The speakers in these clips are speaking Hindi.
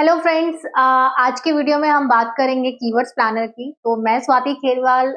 हेलो फ्रेंड्स, आज की वीडियो में हम बात करेंगे कीवर्ड्स प्लानर की। तो मैं Swati Kherwal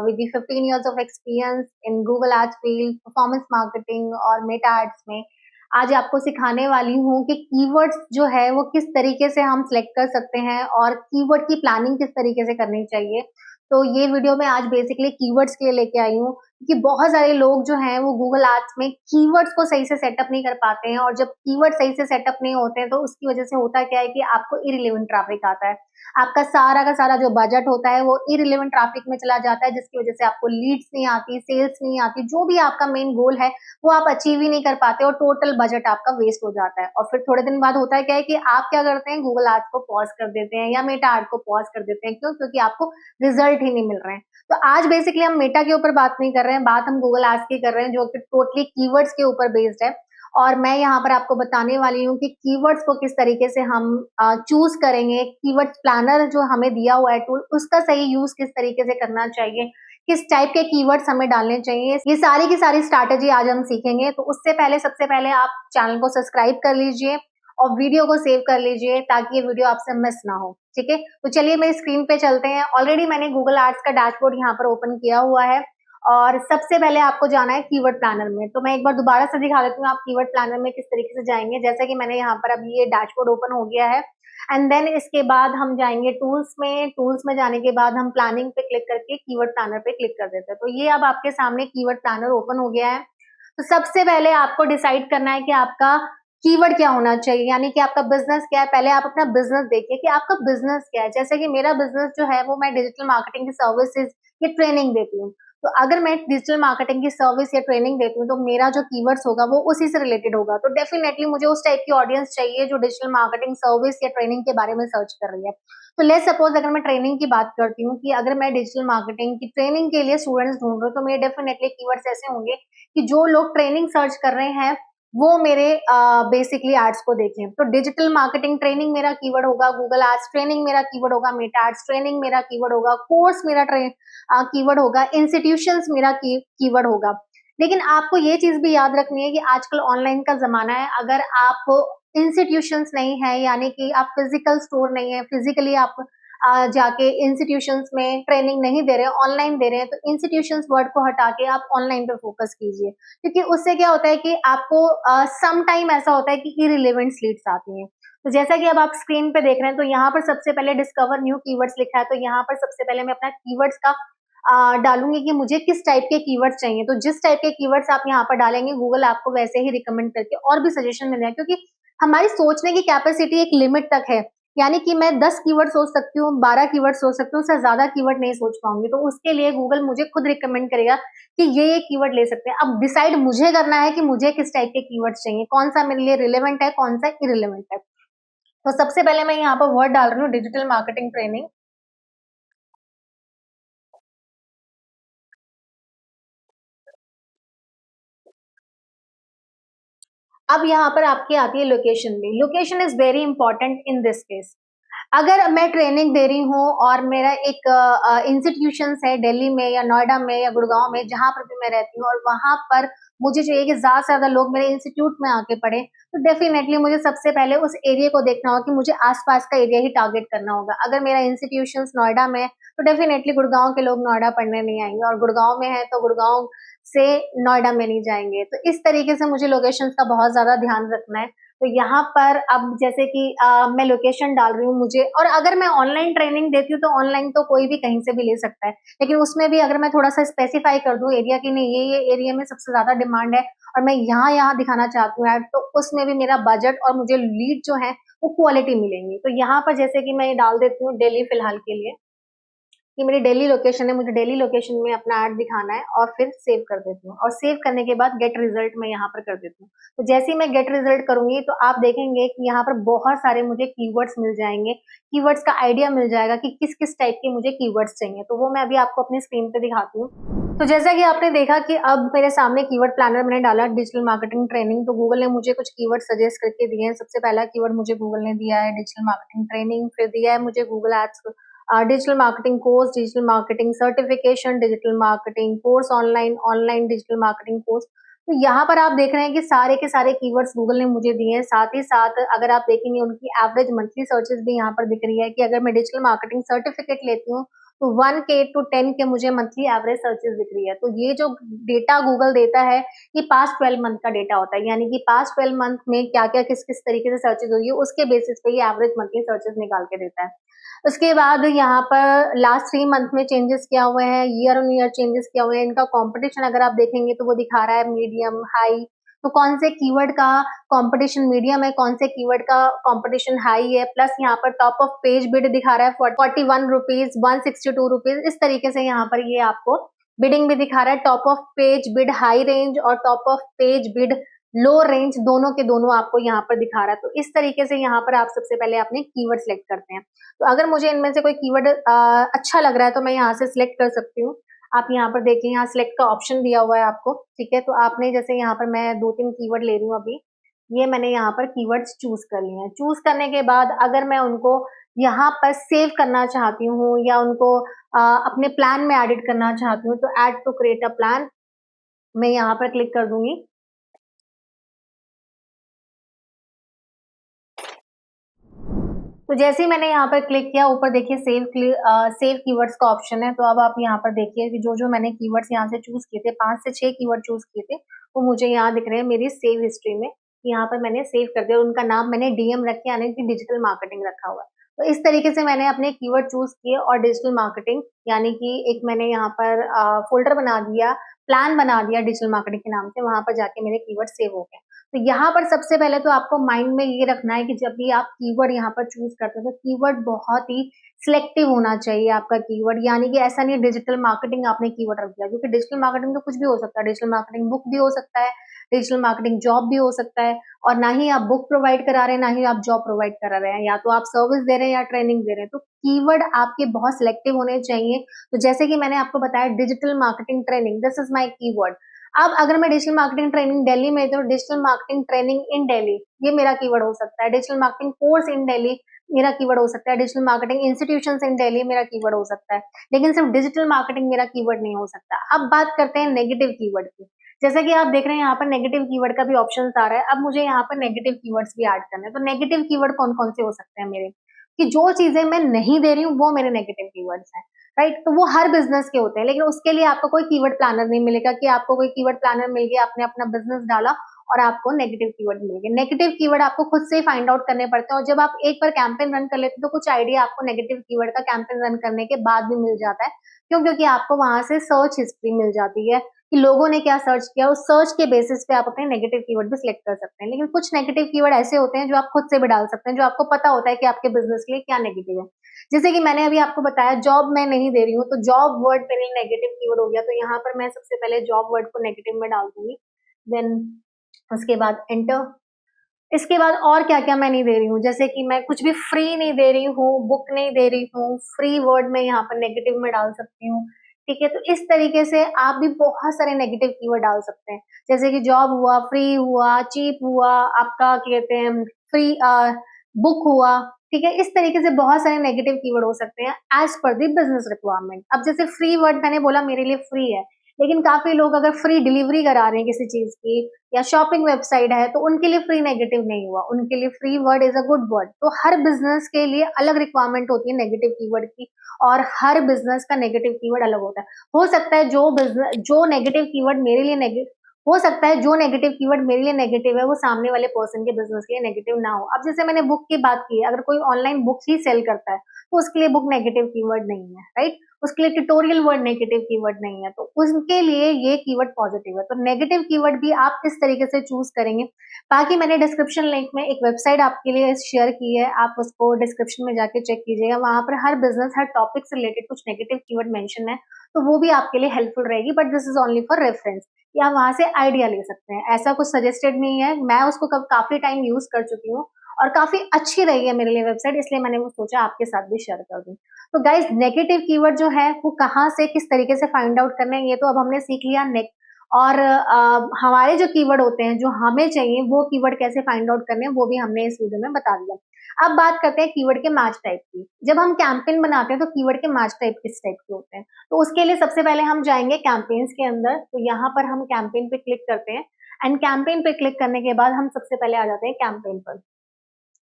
with 15 years of experience in Google ads field, performance marketing और मेटा एड्स में आज आपको सिखाने वाली हूँ कि कीवर्ड्स जो है वो किस तरीके से हम सिलेक्ट कर सकते हैं और कीवर्ड की प्लानिंग किस तरीके से करनी चाहिए। तो ये वीडियो मैं आज बेसिकली कीवर्ड्स के लिए लेके आई हूँ कि बहुत सारे लोग जो हैं वो गूगल एड्स में कीवर्ड्स को सही से सेटअप नहीं कर पाते हैं, और जब कीवर्ड सही से सेटअप नहीं होते हैं तो उसकी वजह से होता क्या है कि आपको इरिलेवेंट ट्रैफिक आता है। आपका सारा का सारा जो बजट होता है वो इरिलेवेंट ट्रैफिक में चला जाता है, जिसकी वजह से आपको लीड्स नहीं आती, सेल्स नहीं आती, जो भी आपका मेन गोल है वो आप अचीव ही नहीं कर पाते और टोटल बजट आपका वेस्ट हो जाता है। और फिर थोड़े दिन बाद होता है क्या है कि आप क्या करते हैं, गूगल एड्स को पॉज कर देते हैं या मेटा एड को पॉज कर देते हैं। क्यों? क्योंकि आपको रिजल्ट ही नहीं मिल रहे हैं। तो आज बेसिकली हम मेटा के ऊपर बात नहीं कर रहे हैं, बात हम गूगल एड्स की कर रहे हैं, जो कि टोटली कीवर्ड्स के ऊपर बेस्ड है। और मैं यहाँ पर आपको बताने वाली हूँ कि कीवर्ड्स को किस तरीके से हम चूज करेंगे, कीवर्ड्स प्लानर जो हमें दिया हुआ है टूल, उसका सही यूज किस तरीके से करना चाहिए, किस टाइप के कीवर्ड्स हमें डालने चाहिए, ये सारी की सारी स्ट्रैटेजी आज हम सीखेंगे। तो उससे पहले सबसे पहले आप चैनल को सब्सक्राइब कर लीजिए और वीडियो को सेव कर लीजिए ताकि ये वीडियो आपसे मिस ना हो। ठीक है, तो चलिए मेरी स्क्रीन पे चलते हैं। ऑलरेडी मैंने गूगल एड्स का डैशबोर्ड यहाँ पर ओपन किया हुआ है और सबसे पहले आपको जाना है कीवर्ड प्लानर में। तो मैं एक बार दोबारा से दिखा देती हूँ आप कीवर्ड प्लानर में किस तरीके से जाएंगे। जैसा कि मैंने यहाँ पर अभी ये डैशबोर्ड ओपन हो गया है, एंड देन इसके बाद हम जाएंगे टूल्स में। टूल्स में जाने के बाद हम प्लानिंग पे क्लिक करके कीवर्ड प्लानर पे क्लिक कर देते हैं। तो ये अब आपके सामने कीवर्ड प्लानर ओपन हो गया है। तो सबसे पहले आपको डिसाइड करना है कि आपका कीवर्ड क्या होना चाहिए, यानी कि आपका बिजनेस क्या है। पहले आप अपना बिजनेस देखिए कि आपका बिजनेस क्या है। जैसे कि मेरा बिजनेस जो है वो मैं डिजिटल मार्केटिंग की सर्विसेज या ट्रेनिंग देती हूँ। तो अगर मैं डिजिटल मार्केटिंग की सर्विस या ट्रेनिंग देती हूँ तो मेरा जो कीवर्ड्स होगा वो उसी से रिलेटेड होगा। तो डेफिनेटली मुझे उस टाइप की ऑडियंस चाहिए जो डिजिटल मार्केटिंग सर्विस या ट्रेनिंग के बारे में सर्च कर रही है। तो लेट्स सपोज अगर मैं ट्रेनिंग की बात करती हूँ कि अगर मैं डिजिटल मार्केटिंग की ट्रेनिंग के लिए स्टूडेंट्स ढूंढ रही हूँ, तो मेरे डेफिनेटली कीवर्ड्स ऐसे होंगे कि जो लोग ट्रेनिंग सर्च कर रहे हैं वो मेरे बेसिकली एड्स को देखें। तो डिजिटल मार्केटिंग ट्रेनिंग मेरा कीवर्ड होगा, गूगल एड्स ट्रेनिंग मेरा कीवर्ड होगा, मेटा एड्स ट्रेनिंग मेरा कीवर्ड होगा, कोर्स मेरा कीवर्ड होगा, इंस्टीट्यूशंस मेरा कीवर्ड होगा। लेकिन आपको ये चीज भी याद रखनी है कि आजकल ऑनलाइन का जमाना है। अगर आप इंस्टीट्यूशंस नहीं है, यानी कि आप फिजिकल स्टोर नहीं है, फिजिकली आप जाके इंस्टीट्यूशंस में ट्रेनिंग नहीं दे रहे, ऑनलाइन दे रहे हैं, तो इंस्टीट्यूशंस वर्ड को हटा के आप ऑनलाइन पे फोकस कीजिए। क्योंकि उससे क्या होता है कि आपको सम टाइम ऐसा होता है कि इरिलेवेंट लीड्स आती हैं। तो जैसा कि अब आप स्क्रीन पे देख रहे हैं, तो यहाँ पर सबसे पहले डिस्कवर न्यू कीवर्ड्स लिखा है। तो यहाँ पर सबसे पहले मैं अपना कीवर्ड्स का डालूंगी कि मुझे किस टाइप के कीवर्ड्स चाहिए। तो जिस टाइप के कीवर्ड्स आप यहाँ पर डालेंगे, गूगल आपको वैसे ही रिकमेंड करके और भी सजेशन मिल जाए। क्योंकि हमारी सोचने की कैपेसिटी एक लिमिट तक है, यानी कि मैं 10 कीवर्ड सोच सकती हूँ, 12 कीवर्ड सोच सकती हूँ, उससे ज्यादा कीवर्ड नहीं सोच पाऊंगी। तो उसके लिए गूगल मुझे खुद रिकमेंड करेगा कि ये कीवर्ड ले सकते हैं। अब डिसाइड मुझे करना है कि मुझे किस टाइप के कीवर्ड्स चाहिए, कौन सा मेरे लिए रिलेवेंट है, कौन सा इरिलेवेंट है। तो सबसे पहले मैं यहाँ पर वर्ड डाल रही हूँ डिजिटल मार्केटिंग ट्रेनिंग। अब यहाँ पर आपकी आती है लोकेशन भी। Location is very important in this case. अगर मैं ट्रेनिंग दे रही हूँ और मेरा एक इंस्टीट्यूशन है दिल्ली में या नोएडा में या गुड़गांव में, जहां पर भी मैं रहती हूँ, और वहां पर मुझे चाहिए कि ज्यादा से ज्यादा लोग मेरे इंस्टीट्यूट में आके पढ़े, तो डेफिनेटली मुझे सबसे पहले उस एरिया को देखना होगा कि मुझे आसपास का एरिया ही टारगेट करना होगा। अगर मेरा इंस्टीट्यूशन नोएडा में है तो डेफिनेटली गुड़गांव के लोग नोएडा पढ़ने नहीं आएंगे, और गुड़गांव में है तो गुड़गांव से नोएडा में नहीं जाएंगे। तो इस तरीके से मुझे लोकेशन का बहुत ज्यादा ध्यान रखना है। तो यहाँ पर अब जैसे कि मैं लोकेशन डाल रही हूँ मुझे, और अगर मैं ऑनलाइन ट्रेनिंग देती हूँ तो ऑनलाइन तो कोई भी कहीं से भी ले सकता है, लेकिन उसमें भी अगर मैं थोड़ा सा स्पेसिफाई कर दूं एरिया की, नहीं ये एरिया में सबसे ज्यादा डिमांड है और मैं यहाँ यहाँ दिखाना चाहती हूँ ऐड, तो उसमें भी मेरा बजट और मुझे लीड जो है वो क्वालिटी मिलेंगी। तो यहाँ पर जैसे कि मैं डाल देती हूँ दिल्ली फिलहाल के लिए, कि मेरी डेली लोकेशन है, मुझे डेली लोकेशन में अपना ऐड दिखाना है, और फिर सेव कर देती हूँ। और सेव करने के बाद गेट रिजल्ट मैं यहाँ पर कर देती हूँ। तो जैसे ही मैं गेट रिजल्ट करूंगी तो आप देखेंगे कि यहाँ पर बहुत सारे मुझे कीवर्ड्स मिल जाएंगे। कीवर्ड्स का आइडिया मिल जाएगा कि किस किस टाइप के मुझे कीवर्ड्स चाहिए। तो वो मैं अभी आपको अपनी स्क्रीन पे दिखाती हूँ। तो जैसा कि आपने देखा कि अब मेरे सामने कीवर्ड प्लानर मैंने डाला डिजिटल मार्केटिंग ट्रेनिंग, तो गूगल ने मुझे कुछ कीवर्ड सजेस्ट करके दिए हैं। सबसे पहला कीवर्ड मुझे गूगल ने दिया है डिजिटल मार्केटिंग ट्रेनिंग, फिर दिया है मुझे Google ads digital marketing course, digital marketing certification, digital marketing course online, online digital marketing course. तो यहाँ पर आप देख रहे हैं कि सारे के सारे कीवर्ड्स गूगल ने मुझे दिए हैं। साथ ही साथ अगर आप देखेंगे उनकी एवरेज मंथली सर्चेस भी यहाँ पर दिख रही है कि अगर मैं डिजिटल मार्केटिंग सर्टिफिकेट लेती हूँ तो 1K to 10K मुझे मंथली एवरेज सर्चेस दिख रही है। तो ये जो डेटा गूगल देता है ये पास्ट 12 मंथ का डेटा होता है, यानी कि पास्ट 12 मंथ में क्या क्या किस किस तरीके से सर्चेस हुई है उसके बेसिस पे ये एवरेज मंथली सर्चेस निकाल के देता है। उसके बाद यहाँ पर लास्ट 3 मंथ में चेंजेस क्या हुए हैं, ईयर ऑन ईयर चेंजेस क्या हुए हैं, इनका कंपटीशन अगर आप देखेंगे तो वो दिखा रहा है मीडियम, हाई। तो कौन से कीवर्ड का कंपटीशन मीडियम है, कौन से कीवर्ड का कंपटीशन हाई है, प्लस यहाँ पर टॉप ऑफ पेज बिड दिखा रहा है 41 रुपीज, 162 रुपीज, इस तरीके से यहाँ पर ये आपको बिडिंग भी दिखा रहा है। Top of page bid high range और top of page bid low range दोनों के दोनों आपको यहाँ पर दिखा रहा है। तो इस तरीके से यहाँ पर आप सबसे पहले अपने कीवर्ड सेलेक्ट करते हैं। तो अगर मुझे इनमें से कोई कीवर्ड अच्छा लग रहा है तो मैं यहाँ से सिलेक्ट कर सकती हूँ। आप यहाँ पर देखिए, यहाँ सिलेक्ट का ऑप्शन दिया हुआ है आपको, ठीक है। तो आपने जैसे यहाँ पर मैं 2-3 कीवर्ड ले रही हूँ अभी, ये मैंने यहाँ पर कीवर्ड्स चूज कर लिए हैं। चूज करने के बाद अगर मैं उनको यहाँ पर सेव करना चाहती हूँ या उनको अपने प्लान में एडिट करना चाहती हूँ तो add to create a plan मैं यहाँ पर क्लिक कर दूंगी। तो जैसे ही मैंने यहाँ पर क्लिक किया, ऊपर देखिए सेव कीवर्ड्स का ऑप्शन है। तो अब आप यहाँ पर देखिए कि जो जो मैंने कीवर्ड्स यहाँ से चूज किए थे, 5 से 6 कीवर्ड चूज किए थे, वो मुझे यहाँ दिख रहे हैं मेरी सेव हिस्ट्री में। यहाँ पर मैंने सेव कर दिया, उनका नाम मैंने डीएम रखे, यानी कि डिजिटल मार्केटिंग रखा हुआ है। तो इस तरीके से मैंने अपने कीवर्ड चूज किए और डिजिटल मार्केटिंग, यानी कि एक मैंने यहाँ पर फोल्डर बना दिया, प्लान बना दिया डिजिटल मार्केटिंग के नाम से, वहां पर जाके मेरे कीवर्ड सेव हो गए। तो यहाँ पर सबसे पहले तो आपको माइंड में ये रखना है कि जब भी आप कीवर्ड यहाँ पर चूज करते हो तो कीवर्ड बहुत ही सिलेक्टिव होना चाहिए आपका कीवर्ड, यानी कि ऐसा नहीं डिजिटल मार्केटिंग आपने कीवर्ड रख दिया, क्योंकि डिजिटल मार्केटिंग तो कुछ भी हो सकता है। डिजिटल मार्केटिंग बुक भी हो सकता है, डिजिटल मार्केटिंग जॉब भी हो सकता है, और ना ही आप बुक प्रोवाइड करा रहे हैं ना ही आप जॉब प्रोवाइड करा रहे हैं, या तो आप सर्विस दे रहे हैं या ट्रेनिंग दे रहे हैं। तो कीवर्ड आपके बहुत सिलेक्टिव होने चाहिए। तो जैसे कि मैंने आपको बताया digital marketing training, this is my keyword. अब अगर मैं डिजिटल मार्केटिंग ट्रेनिंग दिल्ली में, तो digital marketing training in Delhi ये मेरा कीवर्ड हो सकता है। Digital marketing course in Delhi मेरा कीवर्ड हो सकता है। डिजिटल मार्केटिंग इंस्टीट्यूशंस इन दिल्ली मेरा कीवर्ड हो सकता है, लेकिन सिर्फ डिजिटल मार्केटिंग मेरा कीवर्ड नहीं हो सकता। अब बात करते हैं नेगेटिव कीवर्ड की। जैसे कि आप देख रहे हैं यहाँ पर नेगेटिव कीवर्ड का भी ऑप्शन आ रहा है। अब मुझे यहाँ पर नेगेटिव कीवर्ड्स भी ऐड करने हैं। तो नेगेटिव कीवर्ड कौन कौन से हो सकते हैं मेरे, कि जो चीजें मैं नहीं दे रही हूँ वो मेरे नेगेटिव कीवर्ड्स हैं, राइट। तो वो हर बिजनेस के होते हैं, लेकिन उसके लिए आपको कोई कीवर्ड प्लानर नहीं मिलेगा कि आपको कोई कीवर्ड प्लानर मिल गया, आपने अपना बिजनेस डाला और आपको नेगेटिव कीवर्ड मिल गए। नेगेटिव कीवर्ड आपको खुद से फाइंड आउट करने पड़ते हैं, और जब आप एक बार कैंपेन रन कर लेते हैं तो कुछ आइडिया आपको नेगेटिव कीवर्ड का कैंपेन रन करने के बाद भी मिल जाता है। क्यों? क्योंकि आपको वहां से सर्च हिस्ट्री मिल जाती है कि लोगों ने क्या सर्च किया, उस सर्च के बेसिस पे आप अपने नेगेटिव कीवर्ड भी सिलेक्ट कर सकते हैं। लेकिन कुछ नेगेटिव कीवर्ड ऐसे होते हैं जो आप खुद से भी डाल सकते हैं, जो आपको पता होता है कि आपके बिजनेस के लिए क्या नेगेटिव है। जैसे कि मैंने अभी आपको बताया जॉब मैं नहीं दे रही हूँ, तो जॉब वर्ड मेरे लिए नेगेटिव कीवर्ड हो गया। तो यहाँ पर मैं सबसे पहले जॉब वर्ड को नेगेटिव में डाल दूंगी, देन उसके बाद एंटर। इसके बाद और क्या क्या मैं नहीं दे रही हूँ, जैसे कि मैं कुछ भी फ्री नहीं दे रही हूँ, बुक नहीं दे रही हूँ, फ्री वर्ड में यहाँ पर नेगेटिव में डाल सकती हूँ, ठीक है। तो इस तरीके से आप भी बहुत सारे नेगेटिव कीवर्ड डाल सकते हैं, जैसे कि जॉब हुआ, फ्री हुआ, चीप हुआ, आपका क्या कहते हैं फ्री बुक हुआ, ठीक है। इस तरीके से बहुत सारे नेगेटिव कीवर्ड हो सकते हैं एज पर दी बिजनेस रिक्वायरमेंट। अब जैसे फ्री वर्ड मैंने बोला मेरे लिए फ्री है, लेकिन काफी लोग अगर फ्री डिलीवरी करा रहे हैं किसी चीज की या शॉपिंग वेबसाइट है तो उनके लिए फ्री नेगेटिव नहीं हुआ, उनके लिए free word is a good word. तो हर बिजनेस के लिए अलग रिक्वायरमेंट होती है नेगेटिव कीवर्ड की, और हर बिजनेस का नेगेटिव कीवर्ड अलग होता है। हो सकता है जो नेगेटिव कीवर्ड मेरे लिए नेगेटिव हो सकता है जो नेगेटिव कीवर्ड मेरे लिए नेगेटिव है वो सामने वाले पर्सन के बिजनेस के लिए नेगेटिव ना हो। अब जैसे मैंने बुक की बात की है, अगर कोई ऑनलाइन बुक ही सेल करता है तो उसके लिए बुक नेगेटिव कीवर्ड नहीं है, राइट। उसके लिए ट्यूटोरियल वर्ड नेगेटिव कीवर्ड नहीं है, तो उसके लिए ये कीवर्ड पॉजिटिव है। तो नेगेटिव कीवर्ड भी आप इस तरीके से चूज करेंगे। बाकी मैंने डिस्क्रिप्शन लिंक में एक वेबसाइट आपके लिए शेयर की है, आप उसको डिस्क्रिप्शन में जाके चेक कीजिएगा। वहां पर हर बिजनेस हर टॉपिक से रिलेटेड कुछ नेगेटिव कीवर्ड मेंशन है, तो वो भी आपके लिए हेल्पफुल रहेगी, but this is only for reference, या वहां से आइडिया ले सकते हैं। ऐसा कुछ सजेस्टेड नहीं है, मैं उसको काफी टाइम यूज कर चुकी हूँ और काफी अच्छी रही है मेरे लिए वेबसाइट, इसलिए मैंने वो सोचा आपके साथ भी शेयर कर दूं। तो गाइज नेगेटिव कीवर्ड जो है वो कहाँ से किस तरीके से फाइंड आउट करना है ये तो अब हमने सीख लिया। और हमारे जो कीवर्ड होते हैं जो हमें चाहिए वो कीवर्ड कैसे फाइंड आउट करने हैं वो भी हमने इस वीडियो में बता दिया। अब बात करते हैं कीवर्ड के मैच टाइप की। जब हम कैंपेन बनाते हैं तो कीवर्ड के मैच टाइप किस टाइप के होते हैं, तो उसके लिए सबसे पहले हम जाएंगे कैंपेन्स के अंदर। तो यहाँ पर हम कैंपेन पे क्लिक करते हैं। एंड कैंपेन पे क्लिक करने के बाद हम सबसे पहले आ जाते हैं कैंपेन पर।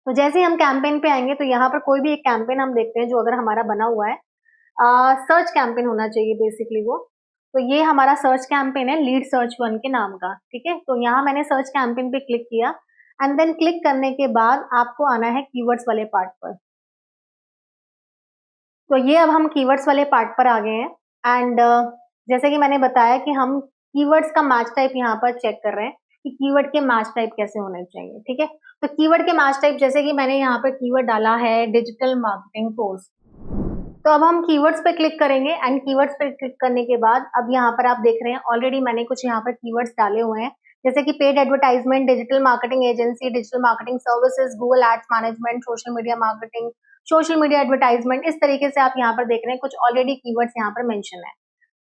तो जैसे ही हम कैंपेन पे आएंगे तो यहाँ पर कोई भी एक कैंपेन हम देखते हैं जो अगर हमारा बना हुआ है, सर्च कैंपेन होना चाहिए बेसिकली वो। तो ये हमारा सर्च कैंपेन है लीड सर्च वन के नाम का, ठीक है। तो यहाँ मैंने सर्च कैंपेन पे क्लिक किया एंड देन क्लिक करने के बाद आपको आना है कीवर्ड्स वाले पार्ट पर। तो ये अब हम कीवर्ड्स वाले पार्ट पर आ गए हैं एंड जैसे कि मैंने बताया कि हम कीवर्ड्स का मैच टाइप यहाँ पर चेक कर रहे हैं कि कीवर्ड के मैच टाइप कैसे होने चाहिए, ठीक है। तो कीवर्ड के मैच टाइप जैसे कि मैंने यहाँ पर कीवर्ड डाला है डिजिटल मार्केटिंग कोर्स। तो अब हम कीवर्ड्स पे क्लिक करेंगे एंड कीवर्ड्स पे क्लिक करने के बाद अब यहाँ पर आप देख रहे हैं ऑलरेडी मैंने कुछ यहाँ पर कीवर्ड्स डाले हुए हैं, जैसे कि paid advertisement, digital marketing agency, digital marketing services, Google ads management, social media marketing, social media advertisement. इस तरीके से आप यहाँ पर देख रहे हैं कुछ ऑलरेडी कीवर्ड्स यहाँ पर मेंशन है।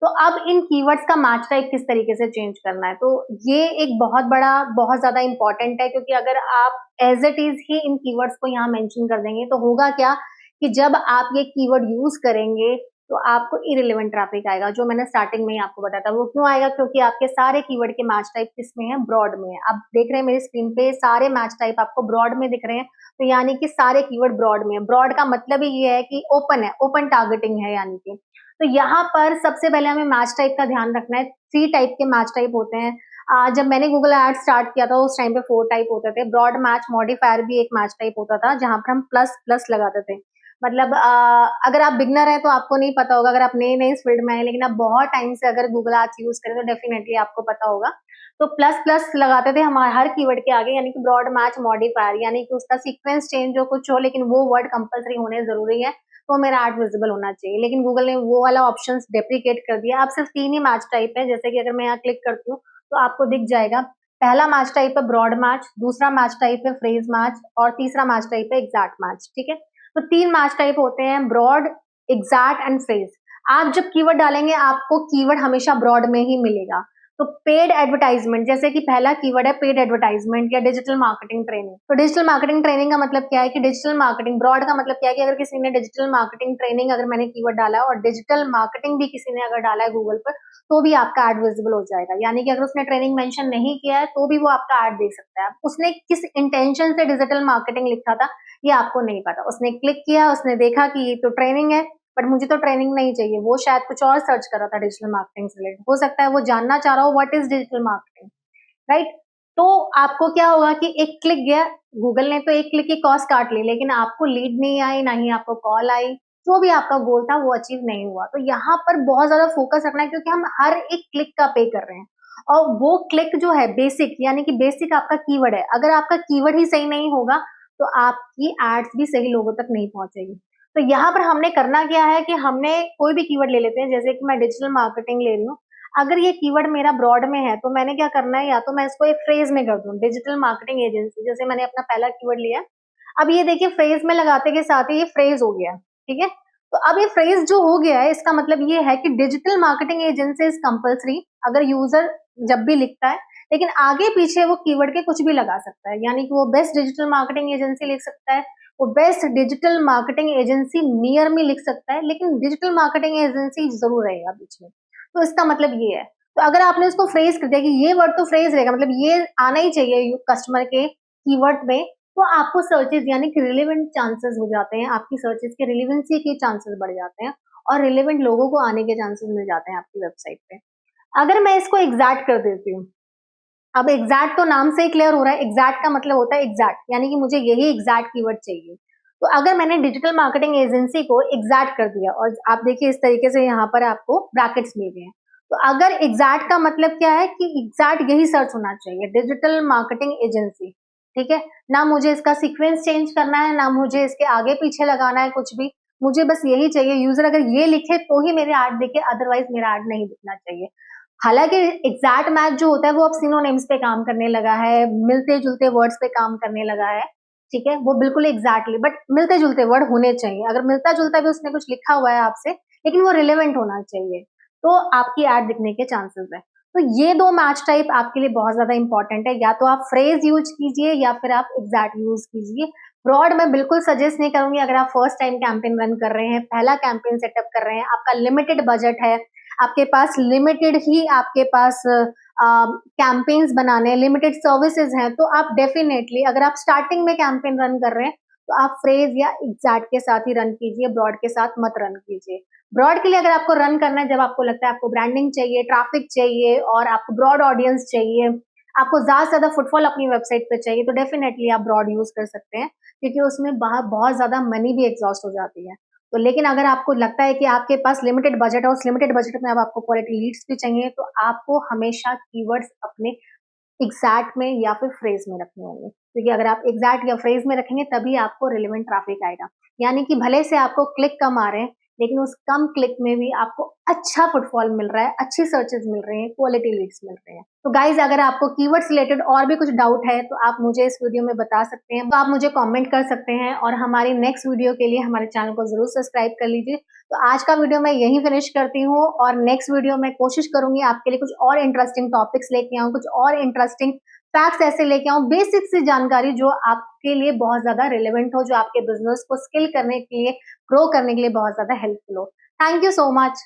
तो अब इन कीवर्ड्स का मैच टाइप किस तरीके से चेंज करना है, तो ये एक बहुत ज्यादा इंपॉर्टेंट है, क्योंकि अगर आप एज इट इज ही इन कीवर्ड्स को यहाँ मेंशन कर देंगे तो होगा क्या कि जब आप ये कीवर्ड यूज करेंगे तो आपको इरिलेवेंट ट्रैफिक आएगा, जो मैंने स्टार्टिंग में ही आपको बताया था। वो क्यों आएगा? क्योंकि आपके सारे कीवर्ड के मैच टाइप किसमें है? ब्रॉड में है। आप देख रहे हैं मेरी स्क्रीन पे सारे मैच टाइप आपको ब्रॉड में दिख रहे हैं, तो यानी कि सारे कीवर्ड ब्रॉड में है। ब्रॉड का मतलब ही ये है कि ओपन है, ओपन टारगेटिंग है यानी कि। तो यहाँ पर सबसे पहले हमें मैच टाइप का ध्यान रखना है। 3 टाइप के मैच टाइप होते हैं। जब मैंने गूगल एड स्टार्ट किया था उस टाइम पे 4 टाइप होते थे। ब्रॉड मैच, मॉडिफायर भी एक मैच टाइप होता था जहां पर हम प्लस प्लस लगाते थे। मतलब अगर आप बिगनर है तो आपको नहीं पता होगा, अगर आप नए नए इस फील्ड में है, लेकिन आप बहुत टाइम से अगर गूगल एड्स यूज करें तो डेफिनेटली आपको पता होगा। तो प्लस प्लस लगाते थे हमारे हर कीवर्ड के आगे, यानी कि ब्रॉड मैच मॉडिफायर, यानी कि उसका सीक्वेंस चेंज जो कुछ हो लेकिन वो वर्ड कंपलसरी होने जरूरी है, तो मेरा एड विजिबल होना चाहिए। लेकिन गूगल ने वो वाला ऑप्शन डेप्रिकेट कर दिया। अब सिर्फ 3 ही मैच टाइप है। जैसे कि अगर मैं यहाँ क्लिक करती हूँ तो आपको दिख जाएगा, पहला मैच टाइप है ब्रॉड मैच, दूसरा मैच टाइप है फ्रेज मैच और तीसरा मैच टाइप है एग्जैक्ट मैच, ठीक है। तो 3 मैच टाइप होते हैं, ब्रॉड, एग्जैक्ट एंड फ्रेज। आप जब कीवर्ड डालेंगे आपको कीवर्ड हमेशा ब्रॉड में ही मिलेगा। तो पेड एडवर्टाइजमेंट, जैसे कि पहला कीवर्ड है पेड एडवर्टाइजमेंट या डिजिटल मार्केटिंग ट्रेनिंग। तो डिजिटल मार्केटिंग ट्रेनिंग का मतलब क्या है कि डिजिटल मार्केटिंग, ब्रॉड का मतलब क्या है कि अगर किसी ने डिजिटल मार्केटिंग ट्रेनिंग अगर मैंने कीवर्ड डाला है और डिजिटल मार्केटिंग भी किसी ने अगर डाला है गूगल पर, तो भी आपका एड विजिबल हो जाएगा। यानी कि अगर उसने ट्रेनिंग मेंशन नहीं किया है तो भी वो आपका एड देख सकता है। उसने किस इंटेंशन से डिजिटल मार्केटिंग लिखा था ये आपको नहीं पता। उसने क्लिक किया, उसने देखा कि ये तो ट्रेनिंग है बट मुझे तो ट्रेनिंग नहीं चाहिए, वो शायद कुछ और सर्च कर रहा था डिजिटल मार्केटिंग से रिलेटेड। हो सकता है वो जानना चाह रहा हो what is digital marketing, right. तो आपको क्या होगा कि एक क्लिक गया, गूगल ने तो एक क्लिक की कॉस्ट काट ली, लेकिन आपको लीड नहीं आई, ना ही आपको कॉल आई, जो भी आपका गोल था वो अचीव नहीं हुआ। तो यहाँ पर बहुत ज्यादा फोकस रखना है, क्योंकि हम हर एक क्लिक का पे कर रहे हैं और वो क्लिक जो है बेसिक, यानी कि बेसिक आपका कीवर्ड है। अगर आपका कीवर्ड ही सही नहीं होगा तो आपकी एड्स भी सही लोगों तक नहीं पहुंचेगी। तो यहाँ पर हमने करना क्या है कि हमने कोई भी कीवर्ड ले लेते हैं, जैसे कि मैं डिजिटल मार्केटिंग ले रही हूँ। अगर ये कीवर्ड मेरा ब्रॉड में है तो मैंने क्या करना है, या तो मैं इसको एक फ्रेज में कर दूं, डिजिटल मार्केटिंग एजेंसी, जैसे मैंने अपना पहला कीवर्ड लिया। अब ये देखिए फ्रेज में लगाते के साथ ही ये फ्रेज हो गया, ठीक है। तो अब ये फ्रेज जो हो गया है इसका मतलब ये है कि digital marketing agency is compulsory अगर यूजर जब भी लिखता है, लेकिन आगे पीछे वो कीवर्ड के कुछ भी लगा सकता है। यानी कि वो बेस्ट डिजिटल मार्केटिंग एजेंसी लिख सकता है, वो best digital marketing agency near me लिख सकता है, लेकिन डिजिटल मार्केटिंग एजेंसी जरूर रहेगा बीच में। तो इसका मतलब ये है। तो अगर आपने उसको फ्रेज कर दिया कि ये वर्ड तो फ्रेज रहेगा, मतलब ये आना ही चाहिए कस्टमर के कीवर्ड में, तो आपको सर्चेस यानी कि रिलेवेंट चांसेस हो जाते हैं, आपकी सर्चेस के रिलेवेंसी के चांसेस बढ़ जाते हैं और रिलेवेंट लोगों को आने के चांसेस मिल जाते हैं आपकी वेबसाइट पे। अगर मैं इसको एग्जैक्ट कर देती हूँ, अब एग्जैक्ट तो नाम से ही क्लियर हो रहा है, एग्जैक्ट का मतलब होता है एग्जैक्ट, यानी कि मुझे यही एग्जैक्ट कीवर्ड चाहिए। तो अगर मैंने डिजिटल मार्केटिंग एजेंसी को एग्जैक्ट कर दिया और आप देखिए इस तरीके से यहाँ पर आपको ब्रैकेट्स मिल गए हैं। तो अगर एग्जैक्ट का मतलब क्या है कि एग्जैक्ट यही सर्च होना चाहिए, डिजिटल मार्केटिंग एजेंसी, ठीक है। ना मुझे इसका सीक्वेंस चेंज करना है, ना मुझे इसके आगे पीछे लगाना है कुछ भी, मुझे बस यही चाहिए। यूजर अगर ये लिखे तो ही मेरे ऐड दिखे, अदरवाइज मेरा ऐड नहीं दिखना चाहिए। हालांकि एग्जैक्ट मैच जो होता है वो अब सिनोनिम्स पे काम करने लगा है, मिलते जुलते वर्ड्स पे काम करने लगा है, ठीक है। वो बिल्कुल एग्जैक्टली, बट मिलते जुलते वर्ड होने चाहिए। अगर मिलता जुलता भी उसने कुछ लिखा हुआ है आपसे, लेकिन वो रिलेवेंट होना चाहिए, तो आपकी एड दिखने के चांसेस है। तो ये 2 मैच टाइप आपके लिए बहुत ज्यादा इंपॉर्टेंट है। या तो आप फ्रेज यूज कीजिए या फिर आप एग्जैक्ट यूज कीजिए। ब्रॉड मैं बिल्कुल सजेस्ट नहीं करूंगी अगर आप फर्स्ट टाइम कैंपेन रन कर रहे हैं, पहला कैंपेन सेटअप कर रहे हैं, आपका लिमिटेड बजट है, आपके पास लिमिटेड ही आपके पास कैंपेन्स बनाने हैं, लिमिटेड सर्विसेज हैं, तो आप डेफिनेटली अगर आप स्टार्टिंग में कैंपेन रन कर रहे हैं तो आप फ्रेज या एग्जैक्ट के साथ ही रन कीजिए, ब्रॉड के साथ मत रन कीजिए। ब्रॉड के लिए अगर आपको रन करना है, जब आपको लगता है आपको ब्रांडिंग चाहिए, ट्रैफिक चाहिए और आपको ब्रॉड ऑडियंस चाहिए, आपको ज्यादा से ज्यादा फुटफॉल अपनी वेबसाइट पे चाहिए, तो डेफिनेटली आप ब्रॉड यूज कर सकते हैं, क्योंकि उसमें बहुत ज्यादा मनी भी एग्जॉस्ट हो जाती है। तो लेकिन अगर आपको लगता है कि आपके पास लिमिटेड बजट है, उस लिमिटेड बजट में अब आपको क्वालिटी लीड्स भी चाहिए, तो आपको हमेशा कीवर्ड्स अपने एग्जैक्ट में या फिर फ्रेज में रखने होंगे, क्योंकि अगर आप एग्जैक्ट या फ्रेज में रखेंगे तभी आपको रिलेवेंट ट्रैफिक आएगा। यानी कि भले से आपको क्लिक कम आ रहे हैं, लेकिन उस कम क्लिक में भी आपको अच्छा फुटफॉल मिल रहा है, अच्छी सर्चेस मिल रहे हैं, क्वालिटी लीड्स मिल रहे हैं। तो गाइज, अगर आपको कीवर्ड्स रिलेटेड और भी कुछ डाउट है तो आप मुझे इस वीडियो में बता सकते हैं, तो आप मुझे कमेंट कर सकते हैं, और हमारी नेक्स्ट वीडियो के लिए हमारे चैनल को जरूर सब्सक्राइब कर लीजिए। तो आज का वीडियो मैं यहीं फिनिश करती हूँ, और नेक्स्ट वीडियो में कोशिश करूंगी आपके लिए कुछ और इंटरेस्टिंग टॉपिक्स लेके आऊँ, कुछ और इंटरेस्टिंग फैक्ट्स ऐसे लेके आऊँ, बेसिक सी जानकारी जो आपके लिए बहुत ज्यादा रिलेवेंट हो, जो आपके बिजनेस को स्किल करने के लिए, ग्रो करने के लिए बहुत ज्यादा हेल्पफुल हो। Thank you so much.